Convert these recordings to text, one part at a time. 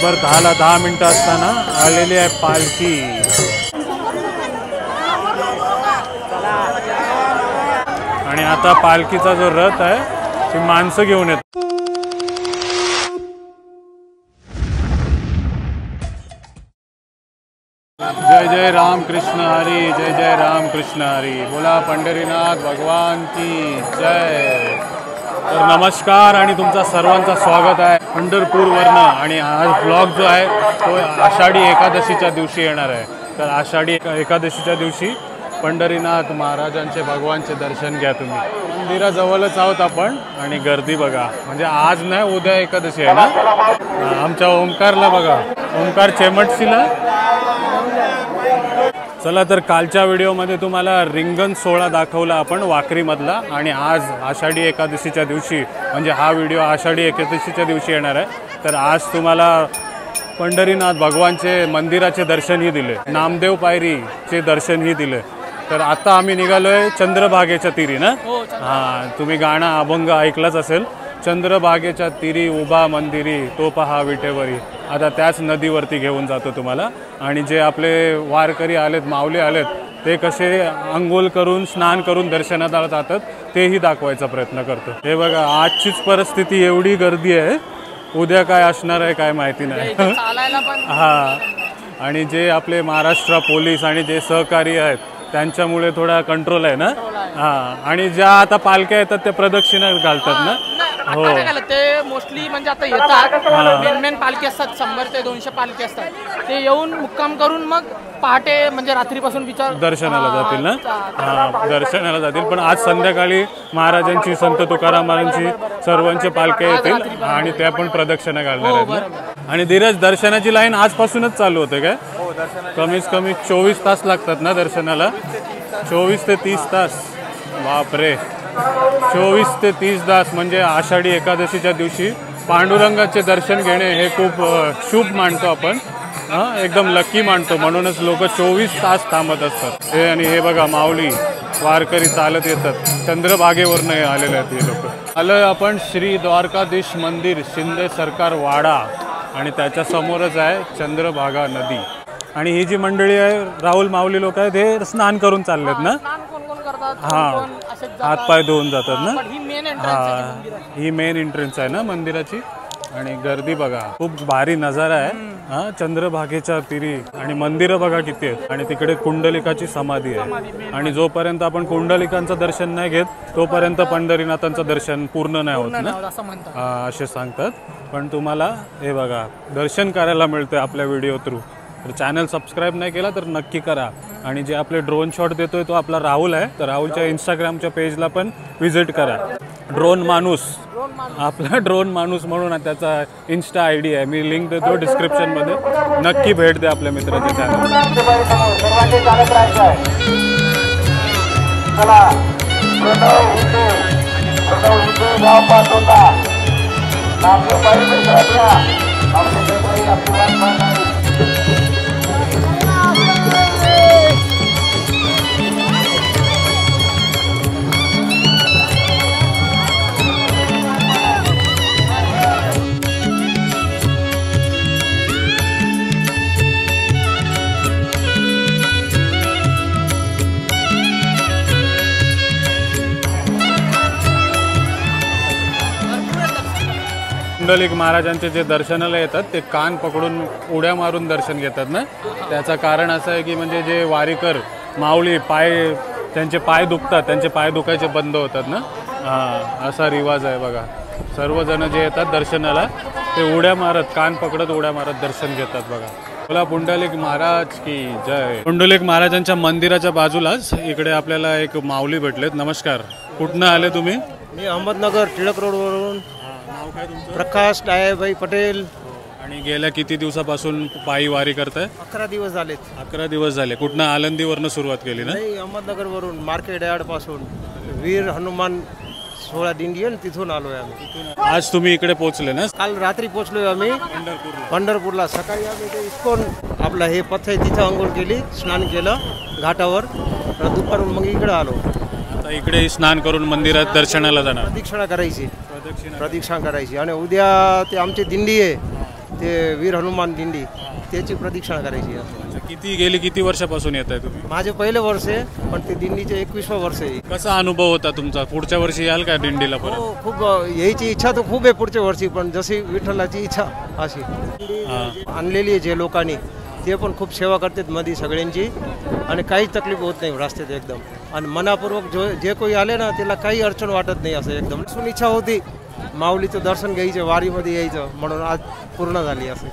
बरोबर 10ला 10 मिनिटं असताना आलेली आहे पालखी। आणि आता पालखीचा जो रथ आहे ती माणसं घेऊन येत। जय जय राम कृष्ण हरी, जय जय राम कृष्ण हरी, बोला पंढरीनाथ भगवान की जय। तर नमस्कार आणि तुमचा सर्वांचा स्वागत आहे पंढरपूरवरनं। आणि आज ब्लॉग जो आहे तो आषाढी एकादशीच्या दिवशी येणार आहे। तर आषाढी एकादशीच्या दिवशी पंढरीनाथ महाराजांचे भगवानचे दर्शन घ्या तुम्ही। मंदिराजवळच आहोत आपण आणि गर्दी बघा, म्हणजे आज नाही उद्या एकादशी आहे ना। आमच्या ओमकारला बघा, ओमकार चेमटशीला। चला तर कालच्या व्हिडिओमध्ये तुम्हाला रिंगण सोहळा दाखवला आपण वाकरीमधला, आणि आज आषाढी एकादशीच्या दिवशी, म्हणजे हा व्हिडिओ आषाढी एकादशीच्या दिवशी येणार आहे। तर आज तुम्हाला पंढरीनाथ भगवानचे मंदिराचे दर्शनही दिले, नामदेव पायरीचे दर्शनही दिले। तर आता आम्ही निघालोय चंद्रभागेच्या तीरी ना। हां, तुम्ही गाणं अभंग ऐकलंच असेल, चंद्रभागेच्या तीरी उभा मंदिरी तो पहा विटेवरी। आता त्याच नदीवरती घेऊन जातो तुम्हाला। आणि जे आपले वारकरी आलेत, माऊली आलेत, ते कसे अंघोळ करून स्नान करून दर्शनाला जातात तेही दाखवायचा प्रयत्न करतो। हे बघा, आजचीच परिस्थिती एवढी गर्दी आहे, उद्या काय असणार आहे काय माहिती नाही। हां, आणि जे आपले महाराष्ट्र पोलीस आणि जे सहकारी आहेत त्यांच्यामुळे थोडा कंट्रोल आहे ना। हां, आणि ज्या आता पालख्या येतात त्या प्रदक्षिणा घालतात ना। हो, ते मोस्टली म्हणजे आता येतात मेन पालखी असतात, 100 ते 200 पालखी असतात, ते येऊन मुक्काम करून मग पहाटे म्हणजे रात्रीपासून विचार दर्शनाला जातील ना। हां, दर्शनाला जातील। पण आज संध्याकाळी महाराजांची, संत तुकाराम महाराजांची सर्वांचे पालख्या येतील आणि त्या पण प्रदक्षिणा घालणार आहेत ना। आणि धीरज, दर्शनाची लाईन आजपासूनच चालू होते काय? कमीत कमी 24 तास लागतात ना दर्शनाला, 24 ते 30 तास। बापरे, 24 ते 30 तास म्हणजे आषाढी एकादशीच्या दिवशी पांडुरंगाचे दर्शन घेणे हे खूप शुभ मानतो आपण। हां, एकदम लकी मानतो, म्हणूनच लोक 24 तास थांबत असतात। हे आणि हे बघा, माऊली वारकरी चालत येतात, चंद्रभागेवरनं आलेले आहेत हे लोक। आलोय आपण श्री द्वारकाधीश मंदिर, शिंदे सरकार वाडा, आणि त्याच्या समोरच आहे चंद्रभागा नदी। आणि ही जी मंडळी आहे, राहुल माऊली लोक आहेत, हे स्नान करून चाललेत ना। हां, हातपाय धुवून जातात ना। हां, ही मेन एंट्रन्स आहे ना मंदिराची। आणि गर्दी बघा, खूप भारी नजारा आहे। हां, चंद्रभागेच्या तीरी, आणि मंदिरं बघा किती आहेत। आणि तिकडे कुंडलिकाची समाधी आहे, आणि जोपर्यंत आपण कुंडलिकांचं दर्शन नाही घेत तोपर्यंत पंढरीनाथांचं दर्शन पूर्ण नाही होत ना, असे सांगतात। पण तुम्हाला हे बघा दर्शन करायला मिळतं आपल्या व्हिडिओ थ्रू। तर चॅनल सबस्क्राईब नाही केला तर नक्की करा। आणि जे आपले ड्रोन शॉट देतोय तो आपला राहुल आहे, तर राहुलच्या इंस्टाग्रामच्या पेजला पण व्हिजिट करा। ड्रोन माणूस, आपला ड्रोन माणूस म्हणून त्याचा इन्स्टा आयडी आहे, मी लिंक देतो डिस्क्रिप्शनमध्ये, नक्की भेट द्या आपल्या मित्राच्या चॅनलला। कुंडलिक महाराजांचे जे दर्शनाला येतात ते कान पकडून उड्या मारून दर्शन घेतात ना। त्याचं कारण असं आहे की म्हणजे जे वारीकर माऊली त्यांचे पाय दुखतात, त्यांचे पाय दुखायचे बंद होतात ना। हां, असा रिवाज आहे बघा। सर्वजण जे येतात दर्शनाला ते उड्या मारत, कान पकडत उड्या मारत दर्शन घेतात बघा। बोला पुंडलिक महाराज की जय। पुंडलिक महाराजांच्या मंदिराच्या बाजूलाच इकडे आपल्याला एक माऊली भेटलेत। नमस्कार, कुठनं आले तुम्ही? मी अहमदनगर टिळक रोडवरून। नाव काय तुमचं? प्रकाश डायभाई पटेल। आणि गेल्या किती दिवसापासून पायी वारी करताय? 11 दिवस झालेत। 11 दिवस झाले। कुठनं? आळंदीवरनं सुरुवात केली ना? नाही, अहमदनगरवरून, मार्केट यार्ड पासून वीर हनुमान 16 दिंडी आहे, तिथून आलोय आम्ही। आज तुम्ही इकडे पोहोचले ना? काल रात्री पोहोचलोय आम्ही पंढरपूरला। सकाळी आम्ही ते इस्कॉन आपलं हे पथ आहे तिथं अंघोळ केली, स्नान केलं घाटावर, दुपारून मग इकडे आलो। आता इकडे स्नान करून मंदिरात दर्शनाला जाणार, प्रदक्षिणा करायची आणि उद्या ते आमची दिंडी आहे ते वीर हनुमान दिंडी त्याची प्रदक्षिणा करायची आहे. किती वर्षापासून येत आहे तुम्ही? माझे पहिले वर्ष आहे, पण ते दिंडीचे 21वा वर्ष आहे. कसा अनुभव होता तुमचा? पुढच्या वर्षी याल का दिंडीला परत? हो, खूप यायची इच्छा तर खूप आहे पुढच्या वर्षी, पण जशी विठ्ठलाची इच्छा अशी आणलेली आहे जे लोकांनी, ते पण खूप सेवा करतात मध्ये सगळ्यांची आणि काहीच तकलीफ होत नाही रस्त्यात एकदम. आणि मनापूर्वक जे कोणी आले ना त्याला काही अडचण वाटत नाही. असं एकदम सुन इच्छा होती माऊलीचं दर्शन घ्यायचं, वारीमध्ये यायचं, म्हणून आज पूर्ण झाली. असं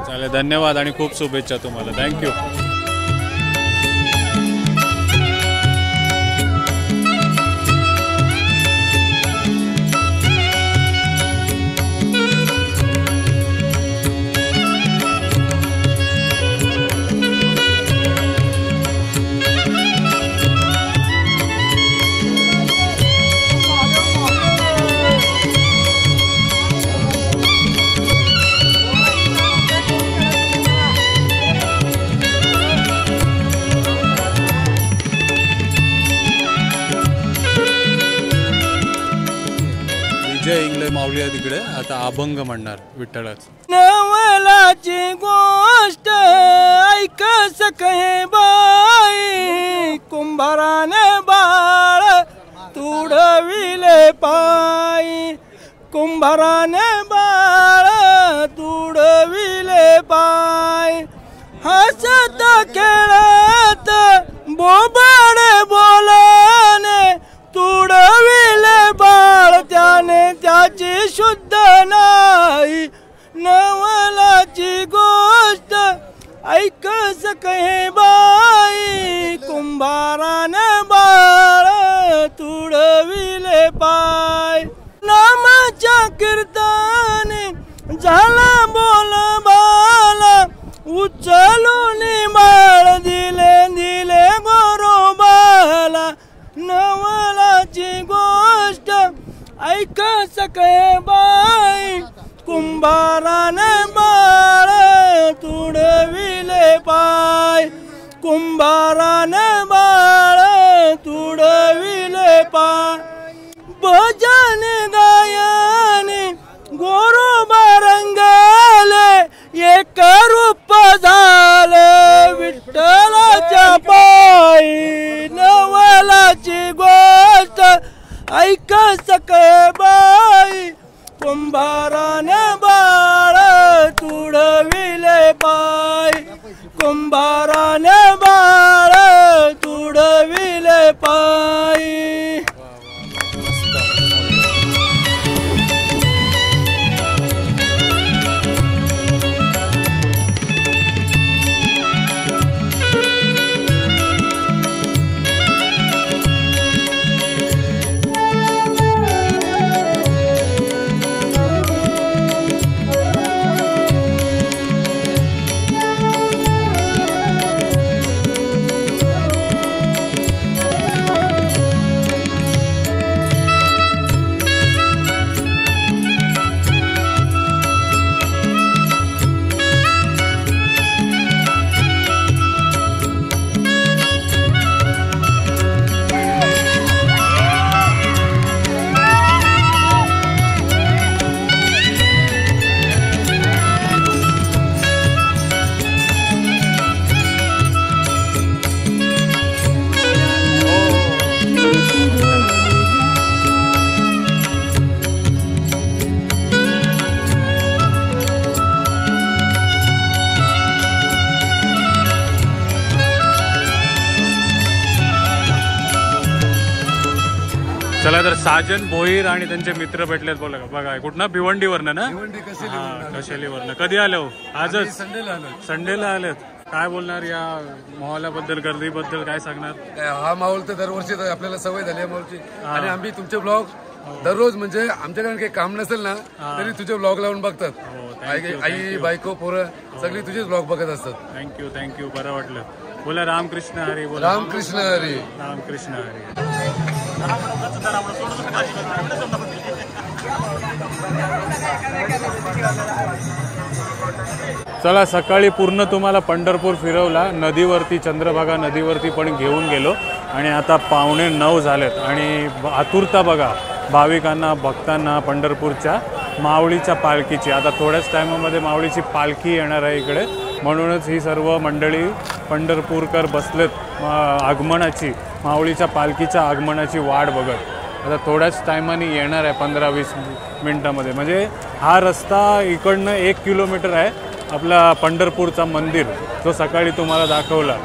चालेल, धन्यवाद आणि खूप शुभेच्छा तुम्हाला. थँक्यू. इंग्लंड माऊली आहे तिकडे. आता अभंग म्हणणार विठ्ठलाच. नवलाची गोष्ट ऐकस कहे बाई, कुंभाराने बाळ तुडविले पायी, कुंभाराने बाळ तुडविले पाय. हसत खेळत बोबाड बोलणे तुडविले बाळ, त्याने त्याची शुद्ध नाही. नवलाची गोष्ट ऐकस कहे बाई, कुंभाराने बाळ तुडविले पाय. नामाच्या कीर्तने झाला बोल बाला, उचलून बाळ दिले दिले गोरोबाला. नवलाची गोष्ट ऐकस कहे बाई, कुंभाराने बाळ तुडविले पाय, कुंभाराने बाळ तुडविले पाय. भजन गायने गोरोबा रंगले, एक रूप झाले विठ्ठलाच्या पायी. नवलाची गोष्ट ऐकस कहे बाई, कुंभाराने बाळ तुडविले पाय, कुंभाराने बाळ तुडविले पाय. चला तर साजन भोईर आणि त्यांचे मित्र भेटलेत. बोला बघा, कुठनं? भिवंडीवरनं ना? कशेलीवरनं. कधी आले हो? आजच संडेला आलेत. काय बोलणार या महोत्सवाबद्दल, गर्दीबद्दल काय सांगणार? हा माहोल तर दरवर्षी आपल्याला सवय झाली आहे माहोलची, आणि आम्ही तुमचे ब्लॉग दररोज, म्हणजे आमच्याकडे काही काम नसेल ना तरी तुझे ब्लॉग लावून बघतात. आई बायको पोरं सगळी तुझेच ब्लॉग बघत असतात. थँक्यू. बरं वाटलं. बोला रामकृष्ण हरी. बोला रामकृष्ण हरी. रामकृष्ण हरी. चला, सकाळी पूर्ण तुम्हाला पंढरपूर फिरवला. नदीवरती, चंद्रभागा नदीवरती पण घेऊन गेलो आणि आता 8:45 झालेत आणि आतुरता बघा भाविकांना, भक्तांना पंढरपूरच्या. माऊलीच्या पालखीची. आता थोड्याच टायमामध्ये माऊलीची पालखी येणार आहे इकडे, म्हणूनच ही सर्व मंडळी पंढरपूरकर बसलेत आगमनाची, माऊलीच्या पालखीच्या आगमनाची वाट बघत. आता थोड्याच टायमाने येणार आहे 15-20 मिनटामध्ये. म्हणजे हा रस्ता इकडनं 1 किलोमीटर आहे आपला पंढरपूरचा मंदिर जो सकाळी तुम्हाला दाखवला,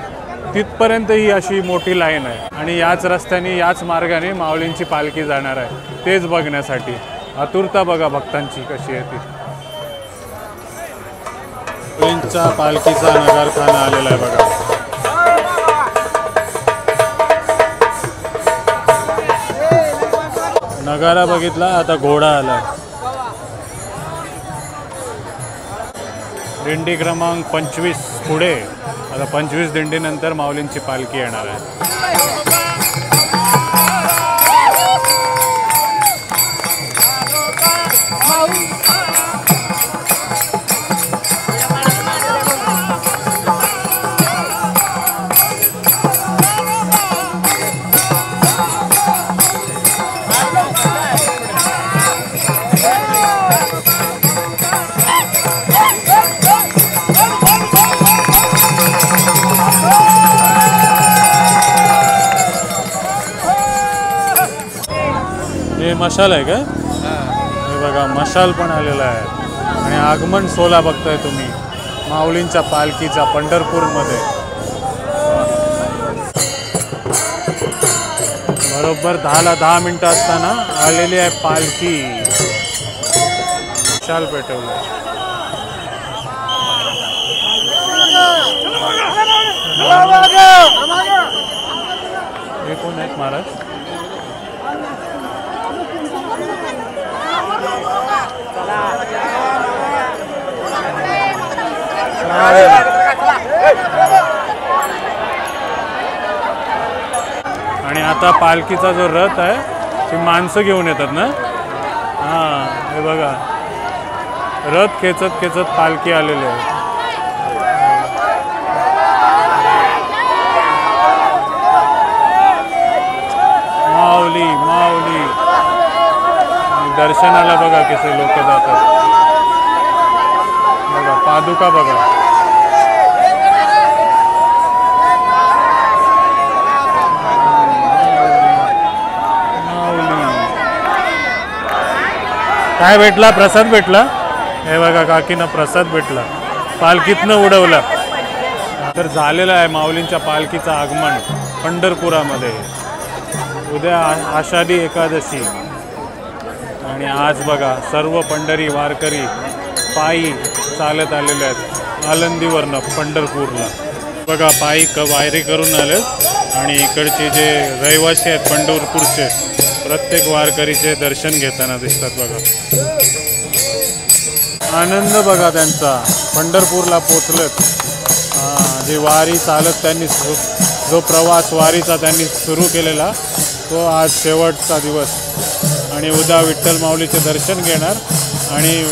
तिथपर्यंत ही अशी मोठी लाईन आहे. आणि याच रस्त्याने याच मार्गाने माऊलींची पालखी जाणार आहे, तेच बघण्यासाठी. आतुरता बघा भक्तांची कशी आहे ती. माऊलींच्या पालखीचा नगारखाना आलेला आहे बघा. नगारा बघितला, आता घोडा आला. दिंडी क्रमांक 25 पुढे. आता 25 दिंडीनंतर माऊलींची पालखी येणार आहे. हे मशाल आहे का? हे बघा मशाल पण आलेला आहे. आणि आगमन सोहळा बघताय तुम्ही माऊलींच्या पालखीचा पंढरपूरमध्ये. बरोबर 10ला 10 मिनिटं असताना आलेली आहे पालखी. मशाल पेटवलं. हे कोण आहेत महाराज? आणि आता पालखीचा जो रथ आहे ती माणसं घेऊन येतात ना. हां हे बघा रथ खेचत खेचत पालखी आलेली आहे. माऊली माऊली. दर्शनाला बघा कसे लोक जातात. बघा पादुका बघा. काय भेटला? प्रसाद भेटला. हे बघा काकींना प्रसाद भेटला, पालखीतनं उडवला. तर झालेलं आहे माऊलींच्या पालखीचं आगमन पंढरपुरामध्ये. उद्या आषाढी एकादशी. आणि आज बघा सर्व पंढरी वारकरी पायी चालत आलेले आहेत आळंदीवरनं पंढरपूरला. बघा पायी वायरी करून आलेत. आणि इकडचे जे रहिवासी आहेत पंढरपूरचे, प्रत्येक वारकरीचे दर्शन घेताना दिसतात बघा. आनंद बघा त्यांचा. पंढरपूरला पोचलेत. जी वारी चालत त्यांनी जो प्रवास वारीचा त्यांनी सुरू केलेला तो आज शेवटचा दिवस. आणि उद्या विठ्ठल माऊलीचे दर्शन घेणार आणि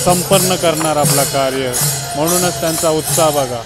संपन्न करणार आपलं कार्य. म्हणूनच त्यांचा उत्साह बघा.